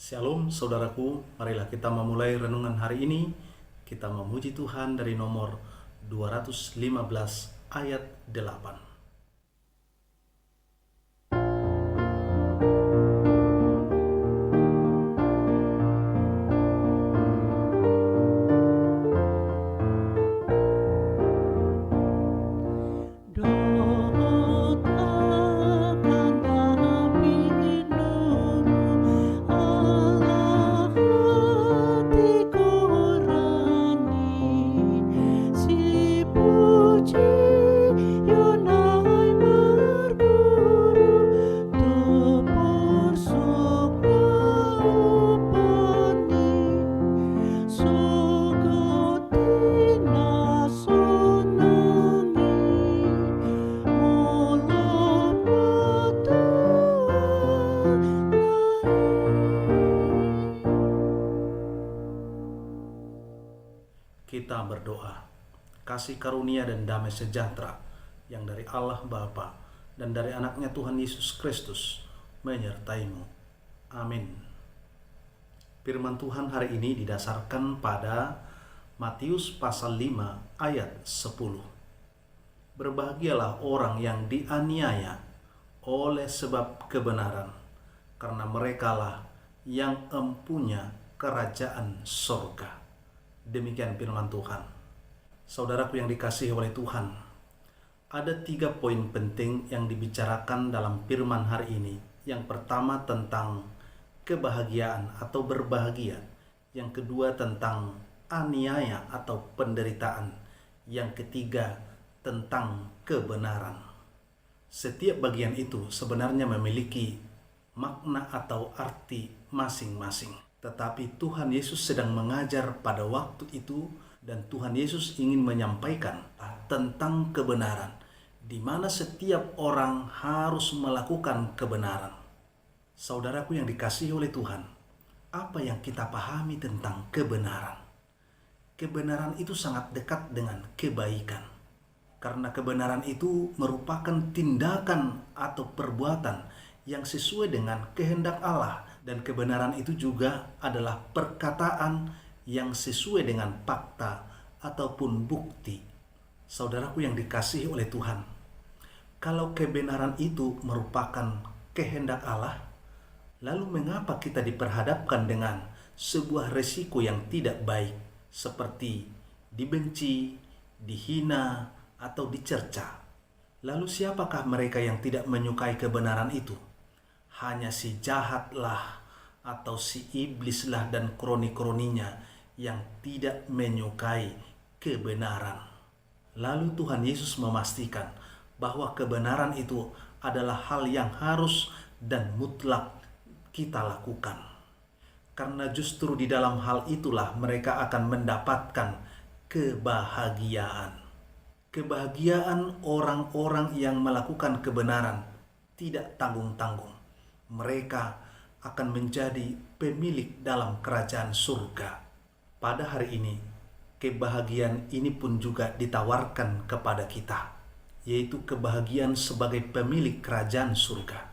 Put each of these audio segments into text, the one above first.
Shalom saudaraku, marilah kita memulai renungan hari ini. Kita memuji Tuhan dari nomor 215 ayat 8. Kita berdoa. Kasih karunia dan damai sejahtera yang dari Allah Bapa dan dari anaknya Tuhan Yesus Kristus menyertaimu. Amin. Firman Tuhan hari ini didasarkan pada Matius pasal 5 ayat 10. Berbahagialah orang yang dianiaya oleh sebab kebenaran, karena merekalah yang empunya kerajaan surga. Demikian firman Tuhan. Saudaraku yang dikasihi oleh Tuhan, ada 3 poin penting yang dibicarakan dalam firman hari ini. Yang pertama tentang kebahagiaan atau berbahagia. Yang kedua tentang aniaya atau penderitaan. Yang ketiga tentang kebenaran. Setiap bagian itu sebenarnya memiliki makna atau arti masing-masing. Tetapi Tuhan Yesus sedang mengajar pada waktu itu, dan Tuhan Yesus ingin menyampaikan tentang kebenaran, di mana setiap orang harus melakukan kebenaran. Saudaraku yang dikasihi oleh Tuhan, apa yang kita pahami tentang kebenaran? Kebenaran itu sangat dekat dengan kebaikan, karena kebenaran itu merupakan tindakan atau perbuatan yang sesuai dengan kehendak Allah. Dan kebenaran itu juga adalah perkataan yang sesuai dengan fakta ataupun bukti. Saudaraku yang dikasihi oleh Tuhan, kalau kebenaran itu merupakan kehendak Allah, lalu mengapa kita diperhadapkan dengan sebuah resiko yang tidak baik, seperti dibenci, dihina, atau dicerca? Lalu siapakah mereka yang tidak menyukai kebenaran itu? Hanya si jahatlah atau si iblislah dan kroni-kroninya yang tidak menyukai kebenaran. Lalu Tuhan Yesus memastikan bahwa kebenaran itu adalah hal yang harus dan mutlak kita lakukan. Karena justru di dalam hal itulah mereka akan mendapatkan kebahagiaan. Kebahagiaan orang-orang yang melakukan kebenaran tidak tanggung-tanggung. Mereka akan menjadi pemilik dalam kerajaan surga. Pada hari ini, kebahagiaan ini pun juga ditawarkan kepada kita, yaitu kebahagiaan sebagai pemilik kerajaan surga.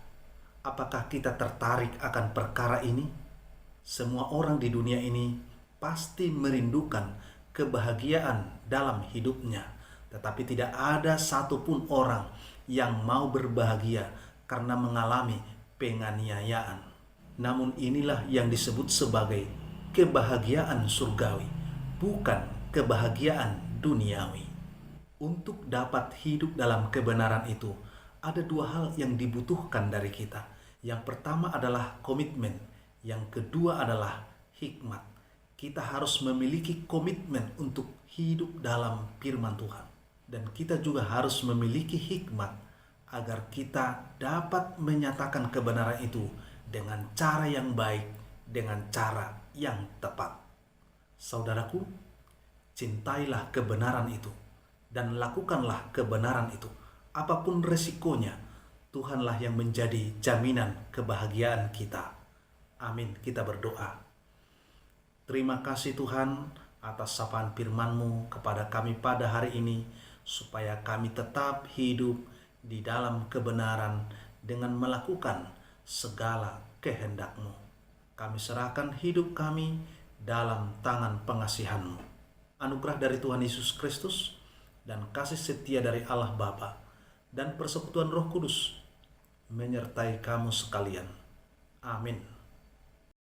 Apakah kita tertarik akan perkara ini? Semua orang di dunia ini pasti merindukan kebahagiaan dalam hidupnya, tetapi tidak ada satupun orang yang mau berbahagia karena mengalami penganiayaan. Namun inilah yang disebut sebagai kebahagiaan surgawi, bukan kebahagiaan duniawi. Untuk dapat hidup dalam kebenaran itu, ada 2 hal yang dibutuhkan dari kita. Yang pertama adalah komitmen, yang kedua adalah hikmat. Kita harus memiliki komitmen untuk hidup dalam firman Tuhan, dan kita juga harus memiliki hikmat agar kita dapat menyatakan kebenaran itu dengan cara yang baik, dengan cara yang tepat. Saudaraku, cintailah kebenaran itu dan lakukanlah kebenaran itu. Apapun resikonya, Tuhanlah yang menjadi jaminan kebahagiaan kita. Amin. Kita berdoa. Terima kasih Tuhan atas sapaan firman-Mu kepada kami pada hari ini, supaya kami tetap hidup di dalam kebenaran dengan melakukan segala kehendak-Mu. Kami serahkan hidup kami dalam tangan pengasihan-Mu. Anugerah dari Tuhan Yesus Kristus dan kasih setia dari Allah Bapa dan persekutuan Roh Kudus menyertai kamu sekalian. Amin.